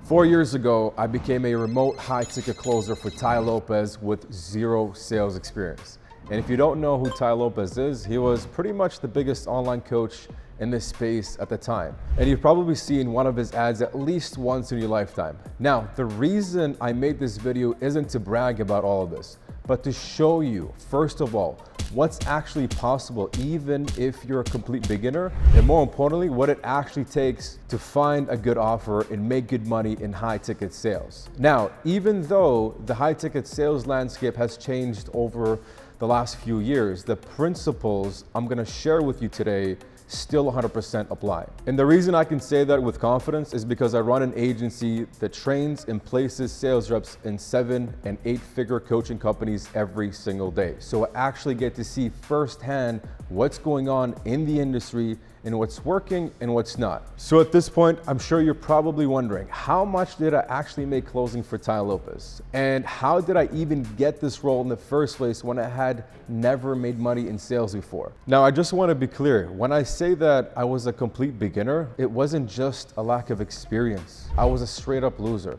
4 years ago, I became a remote high-ticket closer for Tai Lopez with zero sales experience. And if you don't know who Tai Lopez is, he was pretty much the biggest online coach in this space at the time. And you've probably seen one of his ads at least once in your lifetime. Now, the reason I made this video isn't to brag about all of this, but to show you, first of all, what's actually possible even if you're a complete beginner, and more importantly, what it actually takes to find a good offer and make good money in high ticket sales. Now, even though the high ticket sales landscape has changed over the last few years, the principles I'm gonna share with you today still 100% apply. And the reason I can say that with confidence is because I run an agency that trains and places sales reps in 7- and 8-figure coaching companies every single day. So I actually get to see firsthand what's going on in the industry and what's working and what's not. So at this point, I'm sure you're probably wondering, how much did I actually make closing for Tai Lopez? And how did I even get this role in the first place when I had never made money in sales before? Now, I just want to be clear. When I say that I was a complete beginner, it wasn't just a lack of experience. I was a straight up loser.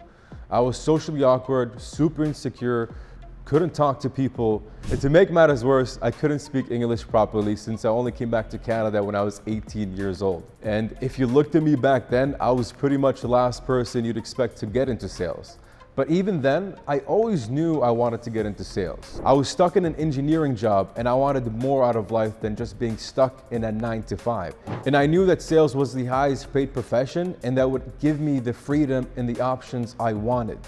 I was socially awkward, super insecure, couldn't talk to people. And to make matters worse, I couldn't speak English properly since I only came back to Canada when I was 18 years old. And if you looked at me back then, I was pretty much the last person you'd expect to get into sales. But even then, I always knew I wanted to get into sales. I was stuck in an engineering job and I wanted more out of life than just being stuck in a 9-to-5. And I knew that sales was the highest paid profession and that would give me the freedom and the options I wanted.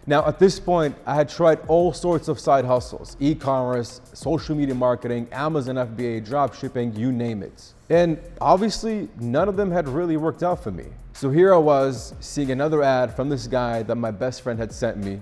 Now, at this point, I had tried all sorts of side hustles, e-commerce, social media marketing, Amazon FBA, drop shipping, you name it. And obviously, none of them had really worked out for me. So here I was seeing another ad from this guy that my best friend had sent me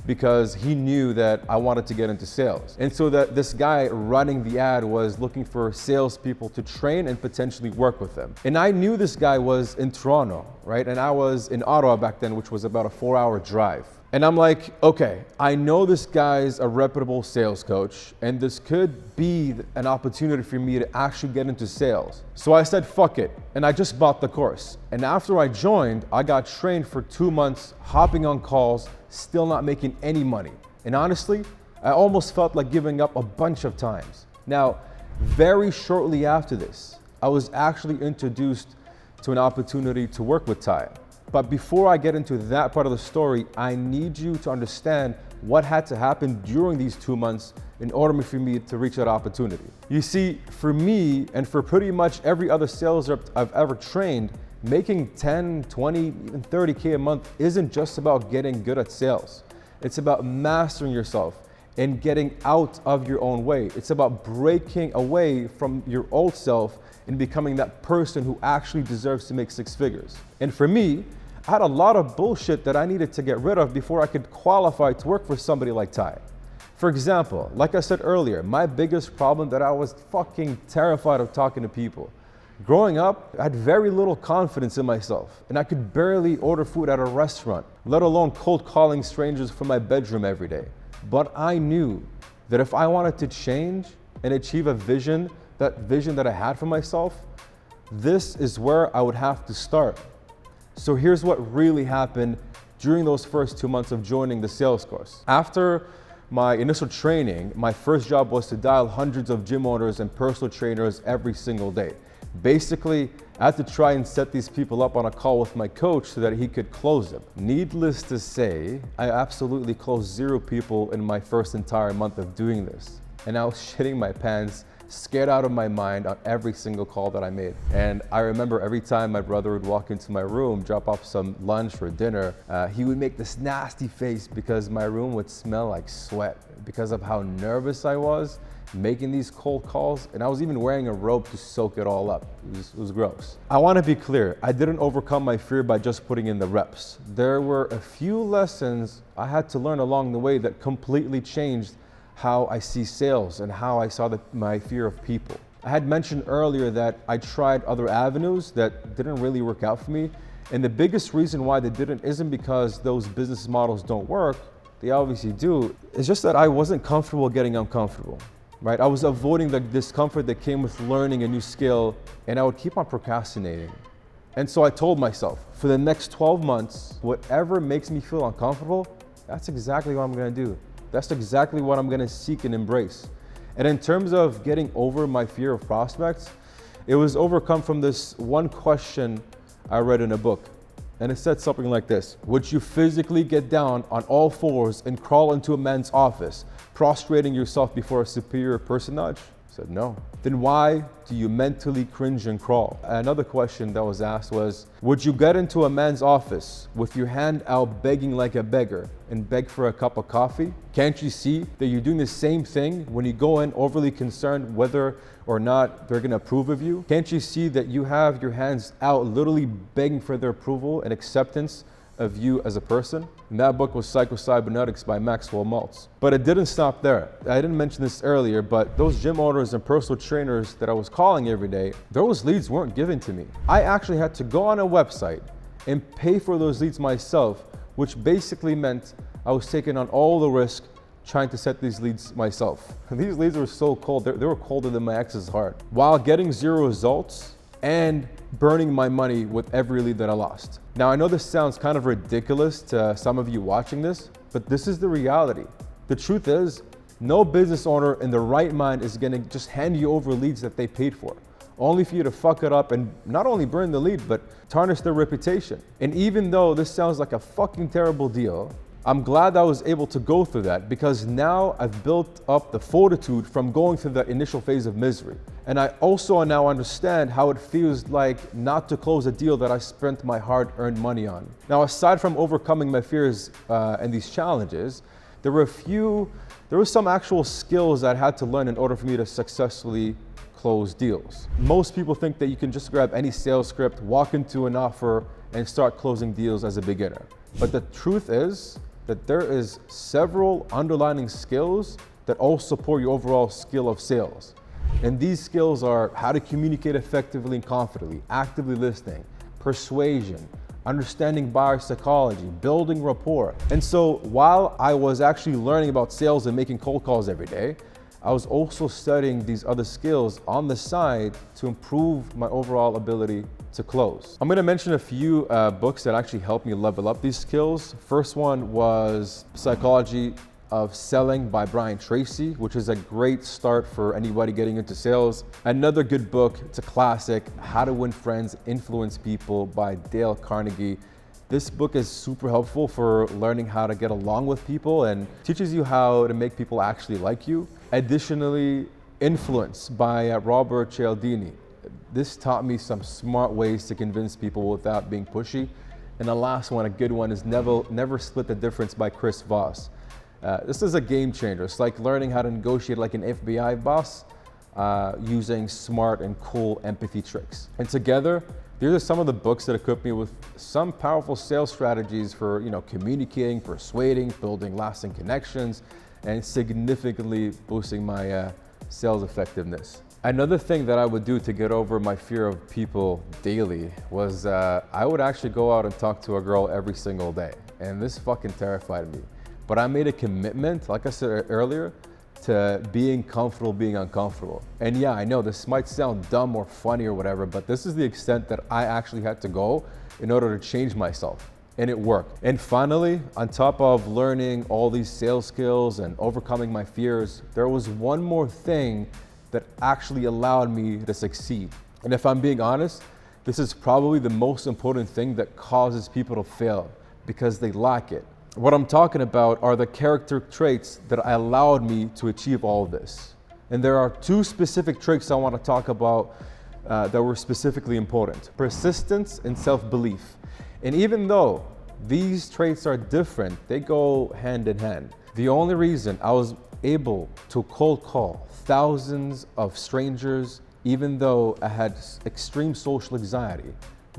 because he knew that I wanted to get into sales. And so that this guy running the ad was looking for salespeople to train and potentially work with them. And I knew this guy was in Toronto, right? And I was in Ottawa back then, which was about a 4-hour drive. And I'm like, okay, I know this guy's a reputable sales coach and this could be an opportunity for me to actually get into sales. So I said, fuck it. And I just bought the course. And after I joined, I got trained for 2 months, hopping on calls, still not making any money. And honestly, I almost felt like giving up a bunch of times. Now, very shortly after this, I was actually introduced to an opportunity to work with Tai. But before I get into that part of the story, I need you to understand what had to happen during these 2 months in order for me to reach that opportunity. You see, for me and for pretty much every other sales rep I've ever trained, making 10, 20, even 30K a month isn't just about getting good at sales. It's about mastering yourself and getting out of your own way. It's about breaking away from your old self and becoming that person who actually deserves to make 6 figures. And for me, I had a lot of bullshit that I needed to get rid of before I could qualify to work for somebody like Tai. For example, like I said earlier, my biggest problem that I was fucking terrified of talking to people. Growing up, I had very little confidence in myself and I could barely order food at a restaurant, let alone cold calling strangers from my bedroom every day. But I knew that if I wanted to change and achieve a vision that I had for myself, this is where I would have to start. So here's what really happened during those first 2 months of joining the sales course. After my initial training, my first job was to dial hundreds of gym owners and personal trainers every single day. Basically, I had to try and set these people up on a call with my coach so that he could close them. Needless to say, I absolutely closed 0 people in my first entire month of doing this. And I was shitting my pants, scared out of my mind on every single call that I made. And I remember every time my brother would walk into my room, drop off some lunch or dinner, he would make this nasty face because my room would smell like sweat because of how nervous I was making these cold calls. And I was even wearing a robe to soak it all up. It was gross. I want to be clear, I didn't overcome my fear by just putting in the reps. There were a few lessons I had to learn along the way that completely changed how I see sales and how I saw my fear of people. I had mentioned earlier that I tried other avenues that didn't really work out for me. And the biggest reason why they didn't isn't because those business models don't work. They obviously do. It's just that I wasn't comfortable getting uncomfortable, right? I was avoiding the discomfort that came with learning a new skill and I would keep on procrastinating. And so I told myself, for the next 12 months, whatever makes me feel uncomfortable, that's exactly what I'm gonna do. That's exactly what I'm gonna seek and embrace. And in terms of getting over my fear of prospects, it was overcome from this one question I read in a book. And it said something like this: would you physically get down on all fours and crawl into a man's office, prostrating yourself before a superior personage? I said no. Then why do you mentally cringe and crawl? Another question that was asked was, would you get into a man's office with your hand out begging like a beggar and beg for a cup of coffee? Can't you see that you're doing the same thing when you go in overly concerned whether or not they're gonna approve of you? Can't you see that you have your hands out literally begging for their approval and acceptance of you as a person? And that book was Psycho-Cybernetics by Maxwell Maltz. But it didn't stop there. I didn't mention this earlier, but those gym owners and personal trainers that I was calling every day, those leads weren't given to me. I actually had to go on a website and pay for those leads myself, which basically meant I was taking on all the risk trying to set these leads myself. And these leads were so cold, they were colder than my ex's heart, while getting zero results and burning my money with every lead that I lost. Now, I know this sounds kind of ridiculous to some of you watching this, but this is the reality. The truth is, no business owner in the right mind is gonna just hand you over leads that they paid for, only for you to fuck it up and not only burn the lead, but tarnish their reputation. And even though this sounds like a fucking terrible deal, I'm glad I was able to go through that, because now I've built up the fortitude from going through that initial phase of misery. And I also now understand how it feels like not to close a deal that I spent my hard-earned money on. Now, aside from overcoming my fears and these challenges, there were some actual skills that I had to learn in order for me to successfully close deals. Most people think that you can just grab any sales script, walk into an offer, and start closing deals as a beginner. But the truth is that there is several underlying skills that all support your overall skill of sales. And these skills are how to communicate effectively and confidently, actively listening, persuasion, understanding buyer psychology, building rapport. And so while I was actually learning about sales and making cold calls every day, I was also studying these other skills on the side to improve my overall ability to close. I'm gonna mention a few books that actually helped me level up these skills. First one was Psychology of Selling by Brian Tracy, which is a great start for anybody getting into sales. Another good book, it's a classic, How to Win Friends, Influence People by Dale Carnegie. This book is super helpful for learning how to get along with people and teaches you how to make people actually like you. Additionally, Influence by Robert Cialdini. This taught me some smart ways to convince people without being pushy. And the last one, a good one, is Never Split the Difference by Chris Voss. This is a game changer. It's like learning how to negotiate like an FBI boss using smart and cool empathy tricks. And together, these are some of the books that equip me with some powerful sales strategies for communicating, persuading, building lasting connections, and significantly boosting my sales effectiveness. Another thing that I would do to get over my fear of people daily was I would actually go out and talk to a girl every single day. And this fucking terrified me. But I made a commitment, like I said earlier, to being comfortable being uncomfortable. And yeah, I know this might sound dumb or funny or whatever, but this is the extent that I actually had to go in order to change myself. And it worked. And finally, on top of learning all these sales skills and overcoming my fears, there was one more thing that actually allowed me to succeed. And if I'm being honest, this is probably the most important thing that causes people to fail because they lack it. What I'm talking about are the character traits that allowed me to achieve all of this. And there are two specific traits I want to talk about that were specifically important: persistence and self-belief. And even though these traits are different, they go hand in hand. The only reason I was able to cold call thousands of strangers, even though I had extreme social anxiety,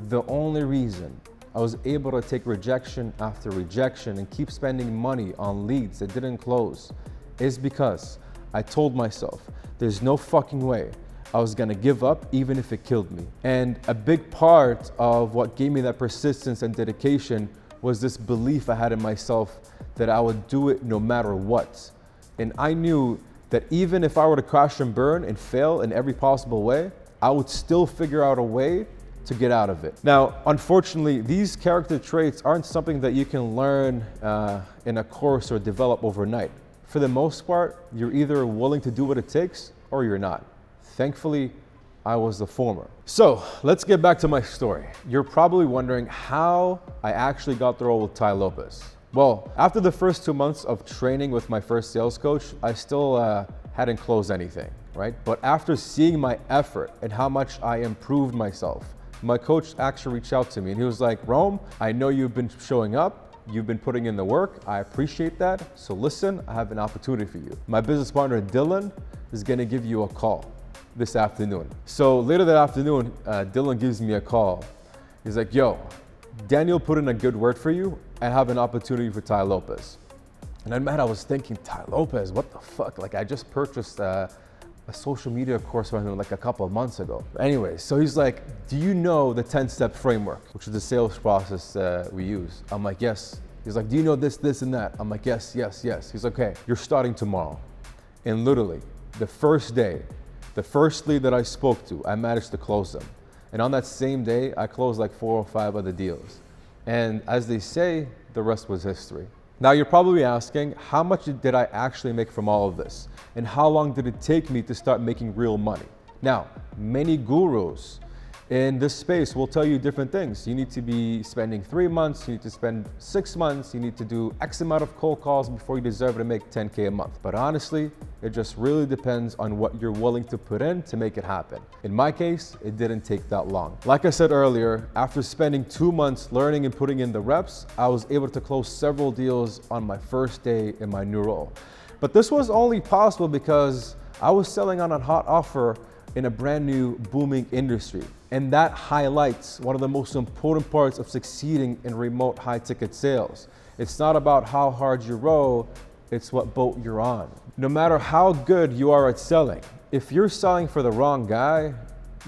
the only reason I was able to take rejection after rejection and keep spending money on leads that didn't close is because I told myself there's no fucking way I was gonna give up even if it killed me. And a big part of what gave me that persistence and dedication was this belief I had in myself that I would do it no matter what. And I knew that even if I were to crash and burn and fail in every possible way, I would still figure out a way to get out of it. Now, unfortunately, these character traits aren't something that you can learn in a course or develop overnight. For the most part, you're either willing to do what it takes or you're not. Thankfully, I was the former. So let's get back to my story. You're probably wondering how I actually got the role with Tai Lopez. Well, after the first 2 months of training with my first sales coach, I still hadn't closed anything, right? But after seeing my effort and how much I improved myself, my coach actually reached out to me and he was like, Rome, I know you've been showing up, you've been putting in the work, I appreciate that. So listen, I have an opportunity for you. My business partner, Dylan, is gonna give you a call this afternoon. So later that afternoon, Dylan gives me a call. He's like, yo, Daniel put in a good word for you. I have an opportunity for Tai Lopez. And then, man, I was thinking, Tai Lopez, what the fuck? Like, I just purchased a social media course from him like a couple of months ago. Anyway, so he's like, do you know the 10-step framework, which is the sales process we use? I'm like, yes. He's like, do you know this, this, and that? I'm like, yes, yes, yes. He's like, okay, you're starting tomorrow. And literally, the first day, the first lead that I spoke to, I managed to close them. And on that same day, I closed like 4 or 5 other deals. And as they say, the rest was history. Now you're probably asking, how much did I actually make from all of this? And how long did it take me to start making real money? Now, many gurus in this space will tell you different things. You need to be spending 3 months, you need to spend 6 months, you need to do X amount of cold calls before you deserve to make 10K a month. But honestly, it just really depends on what you're willing to put in to make it happen. In my case, it didn't take that long. Like I said earlier, after spending 2 months learning and putting in the reps, I was able to close several deals on my first day in my new role. But this was only possible because I was selling on a hot offer in a brand new booming industry. And that highlights one of the most important parts of succeeding in remote high ticket sales. It's not about how hard you row, it's what boat you're on. No matter how good you are at selling, if you're selling for the wrong guy,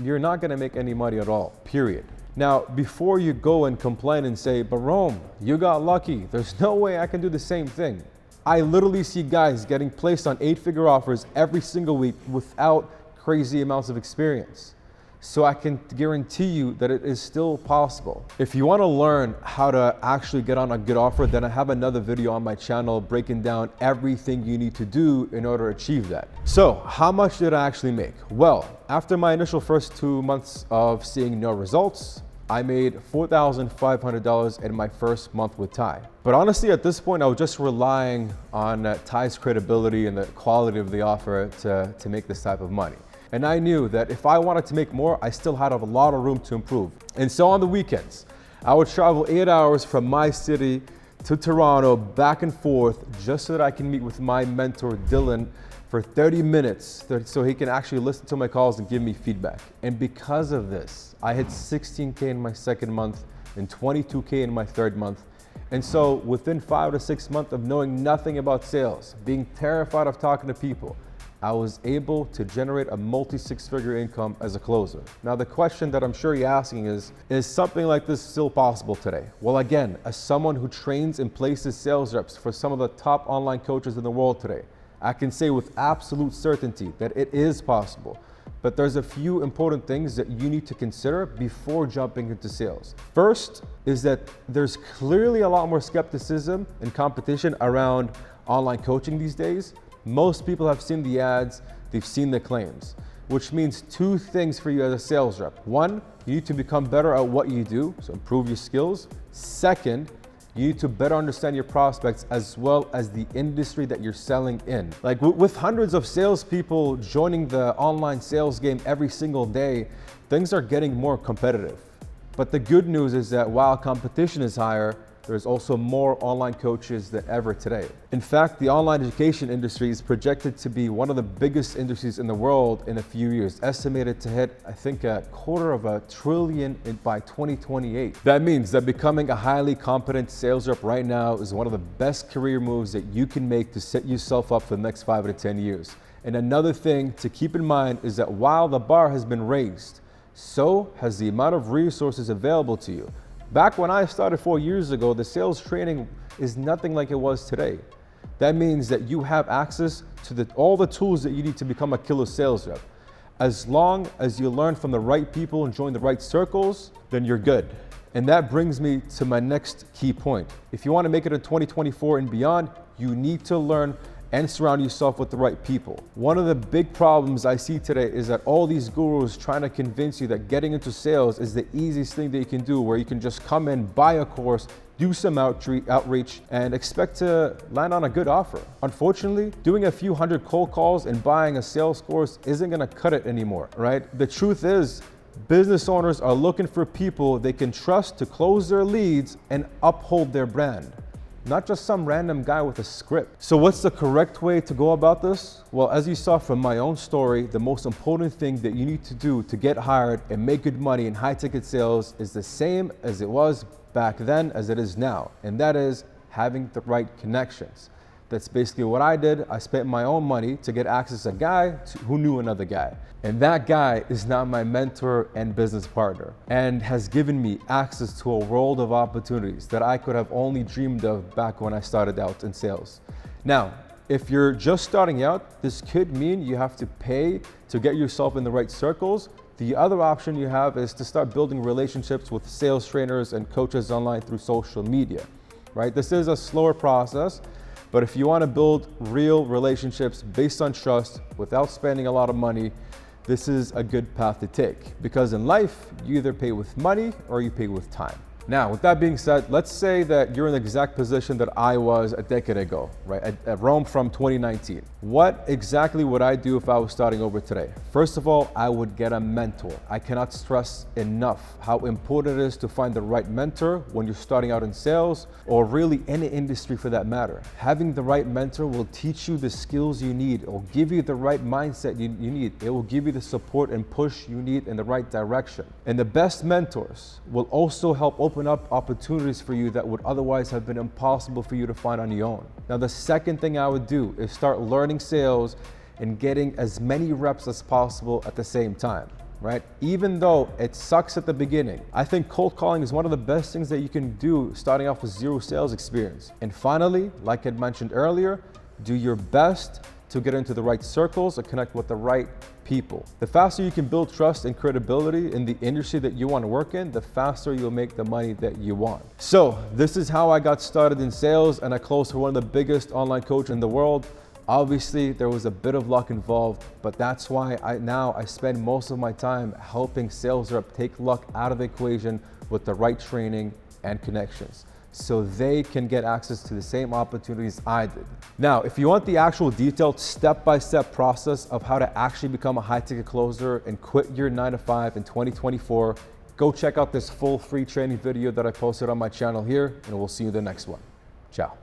you're not gonna make any money at all, period. Now, before you go and complain and say, but Rome, you got lucky, there's no way I can do the same thing. I literally see guys getting placed on 8-figure offers every single week without crazy amounts of experience. So I can guarantee you that it is still possible. If you want to learn how to actually get on a good offer, then I have another video on my channel breaking down everything you need to do in order to achieve that. So how much did I actually make? Well, after my initial first 2 months of seeing no results, I made $4,500 in my first month with Tai. But honestly, at this point, I was just relying on Tai's credibility and the quality of the offer to make this type of money. And I knew that if I wanted to make more, I still had a lot of room to improve. And so on the weekends, I would travel 8 hours from my city to Toronto, back and forth, just so that I can meet with my mentor, Dylan, for 30 minutes, so he can actually listen to my calls and give me feedback. And because of this, I hit 16K in my second month and 22K in my third month. And so within 5 to 6 months of knowing nothing about sales, being terrified of talking to people, I was able to generate a multi-6-figure income as a closer. Now the question that I'm sure you're asking is something like this still possible today? Well, again, as someone who trains and places sales reps for some of the top online coaches in the world today, I can say with absolute certainty that it is possible. But there's a few important things that you need to consider before jumping into sales. First is that there's clearly a lot more skepticism and competition around online coaching these days. Most people have seen the ads, they've seen the claims, which means 2 things for you as a sales rep. 1, you need to become better at what you do, so improve your skills. 2nd, you need to better understand your prospects as well as the industry that you're selling in. Like with hundreds of salespeople joining the online sales game every single day, things are getting more competitive. But the good news is that while competition is higher, there's also more online coaches than ever today. In fact, the online education industry is projected to be one of the biggest industries in the world in a few years, estimated to hit, I think, $250 billion by 2028. That means that becoming a highly competent sales rep right now is one of the best career moves that you can make to set yourself up for the next 5 to 10 years. And another thing to keep in mind is that while the bar has been raised, so has the amount of resources available to you. Back when I started 4 years ago, the sales training is nothing like it was today. That means that you have access to all the tools that you need to become a killer sales rep. As long as you learn from the right people and join the right circles, then you're good. And that brings me to my next key point. If you want to make it in 2024 and beyond, you need to learn and surround yourself with the right people. One of the big problems I see today is that all these gurus trying to convince you that getting into sales is the easiest thing that you can do, where you can just come in, buy a course, do some outreach, and expect to land on a good offer. Unfortunately, doing a few hundred cold calls and buying a sales course isn't gonna cut it anymore, right? The truth is, business owners are looking for people they can trust to close their leads and uphold their brand, not just some random guy with a script. So what's the correct way to go about this? Well, as you saw from my own story, the most important thing that you need to do to get hired and make good money in high ticket sales is the same as it was back then as it is now, and that is having the right connections. That's basically what I did. I spent my own money to get access to a guy who knew another guy. And that guy is now my mentor and business partner, and has given me access to a world of opportunities that I could have only dreamed of back when I started out in sales. Now, if you're just starting out, this could mean you have to pay to get yourself in the right circles. The other option you have is to start building relationships with sales trainers and coaches online through social media, right? This is a slower process, but if you want to build real relationships based on trust without spending a lot of money, this is a good path to take, because in life, you either pay with money or you pay with time. Now, with that being said, let's say that you're in the exact position that I was a decade ago, right? At Rome from 2019. What exactly would I do if I was starting over today? First of all, I would get a mentor. I cannot stress enough how important it is to find the right mentor when you're starting out in sales, or really any industry for that matter. Having the right mentor will teach you the skills you need. It will give you the right mindset you need. It will give you the support and push you need in the right direction. And the best mentors will also help open up opportunities for you that would otherwise have been impossible for you to find on your own. Now, the second thing I would do is start learning sales and getting as many reps as possible at the same time, right? Even though it sucks at the beginning, I think cold calling is one of the best things that you can do starting off with zero sales experience. And finally, like I mentioned earlier, do your best to get into the right circles and connect with the right people. The faster you can build trust and credibility in the industry that you want to work in, the faster you'll make the money that you want. So this is how I got started in sales, and I closed for one of the biggest online coaches in the world. Obviously, there was a bit of luck involved, but that's why I spend most of my time helping sales reps take luck out of the equation with the right training and connections, so they can get access to the same opportunities I did. Now, if you want the actual detailed step-by-step process of how to actually become a high-ticket closer and quit your 9-to-5 in 2024, go check out this full free training video that I posted on my channel here, and we'll see you in the next one. Ciao.